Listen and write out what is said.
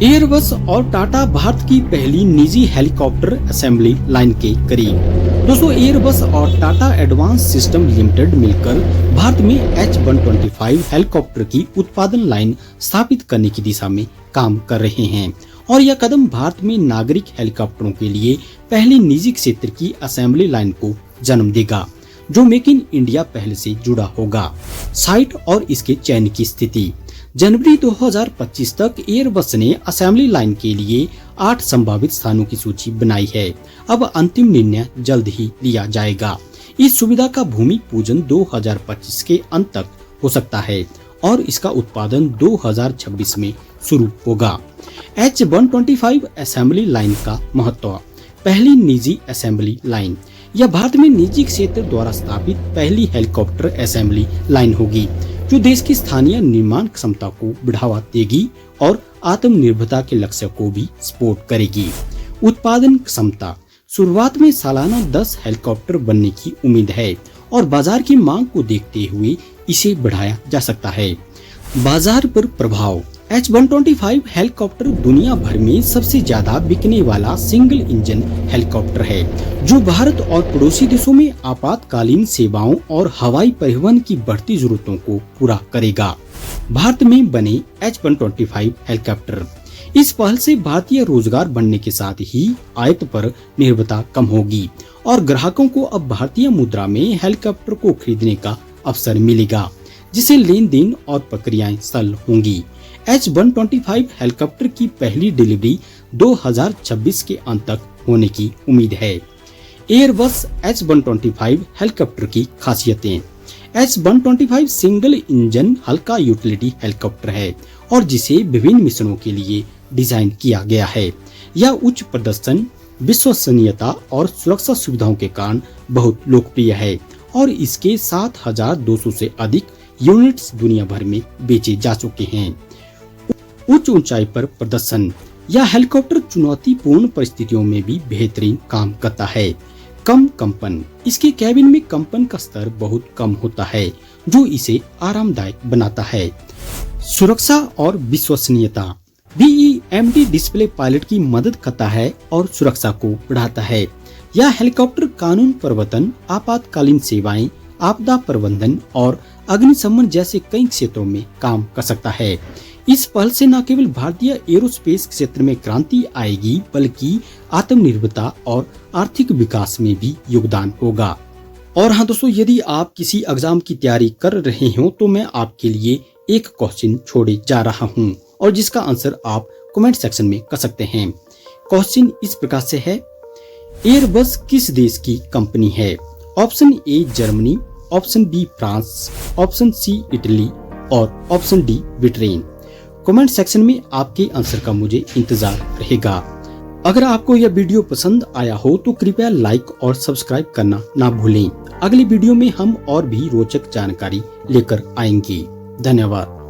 Airbus और टाटा भारत की पहली निजी हेलीकॉप्टर असेंबली लाइन के करीब। दोस्तों, एयरबस और टाटा एडवांस सिस्टम लिमिटेड मिलकर भारत में H-125 हेलीकॉप्टर की उत्पादन लाइन स्थापित करने की दिशा में काम कर रहे हैं और यह कदम भारत में नागरिक हेलीकॉप्टरों के लिए पहली निजी क्षेत्र की असेंबली लाइन को जन्म देगा, जो मेक इन इंडिया पहल से जुड़ा होगा। साइट और इसके चयन की स्थिति। जनवरी 2025 तक एयरबस ने असेंबली लाइन के लिए 8 संभावित स्थानों की सूची बनाई है। अब अंतिम निर्णय जल्द ही लिया जाएगा। इस सुविधा का भूमि पूजन 2025 के अंत तक हो सकता है और इसका उत्पादन 2026 में शुरू होगा। H-125 असेंबली लाइन का महत्व। पहली निजी असेंबली लाइन। यह भारत में निजी क्षेत्र द्वारा स्थापित पहली हेलीकॉप्टर असेंबली लाइन होगी, जो देश की स्थानीय निर्माण क्षमता को बढ़ावा देगी और आत्मनिर्भरता के लक्ष्य को भी सपोर्ट करेगी। उत्पादन क्षमता। शुरुआत में सालाना 10 हेलीकॉप्टर बनने की उम्मीद है और बाजार की मांग को देखते हुए इसे बढ़ाया जा सकता है। बाजार पर प्रभाव। H-125 हेलीकॉप्टर दुनिया भर में सबसे ज्यादा बिकने वाला सिंगल इंजन हेलीकॉप्टर है, जो भारत और पड़ोसी देशों में आपातकालीन सेवाओं और हवाई परिवहन की बढ़ती जरूरतों को पूरा करेगा। भारत में बने H-125 हेलीकॉप्टर। इस पहल से भारतीय रोजगार बढ़ने के साथ ही आयात पर निर्भरता कम होगी और ग्राहकों को अब भारतीय मुद्रा में हेलीकॉप्टर को खरीदने का अवसर मिलेगा, जिससे लेन देन और प्रक्रियाएं सरल होंगी। H-125 हेलीकॉप्टर की पहली डिलीवरी 2026 के अंत तक होने की उम्मीद है। एयरबस H-125 हेलीकॉप्टर की खासियतें। H-125 सिंगल इंजन हल्का यूटिलिटी हेलीकॉप्टर है और जिसे विभिन्न मिशनों के लिए डिजाइन किया गया है। यह उच्च प्रदर्शन, विश्वसनीयता और सुरक्षा सुविधाओं के कारण बहुत लोकप्रिय है और इसके 7200 से अधिक यूनिट्स दुनिया भर में बेचे जा चुके हैं। उच्च ऊंचाई पर प्रदर्शन। यह हेलीकॉप्टर चुनौतीपूर्ण परिस्थितियों में भी बेहतरीन काम करता है। कम कंपन। इसके कैबिन में कंपन का स्तर बहुत कम होता है, जो इसे आरामदायक बनाता है। सुरक्षा और विश्वसनीयता। BEMD डिस्प्ले पायलट की मदद करता है और सुरक्षा को बढ़ाता है। यह हेलीकॉप्टर कानून प्रवर्तन, आपातकालीन सेवाएं, आपदा प्रबंधन और अग्निशमन जैसे कई क्षेत्रों में काम कर सकता है। इस पहल से न केवल भारतीय एरोस्पेस क्षेत्र में क्रांति आएगी, बल्कि आत्मनिर्भरता और आर्थिक विकास में भी योगदान होगा। और हाँ दोस्तों, यदि आप किसी एग्जाम की तैयारी कर रहे हो तो मैं आपके लिए एक क्वेश्चन छोड़े जा रहा हूँ और जिसका आंसर आप कमेंट सेक्शन में कर सकते हैं। क्वेश्चन इस प्रकार से है, एयरबस किस देश की कंपनी है? Option A Germany, option B France, option C Italy और option D Britain. Comment section में आपके आंसर का मुझे इंतजार रहेगा। अगर आपको यह वीडियो पसंद आया हो तो कृपया लाइक और सब्सक्राइब करना ना भूलें। अगली वीडियो में हम और भी रोचक जानकारी लेकर आएंगे। धन्यवाद।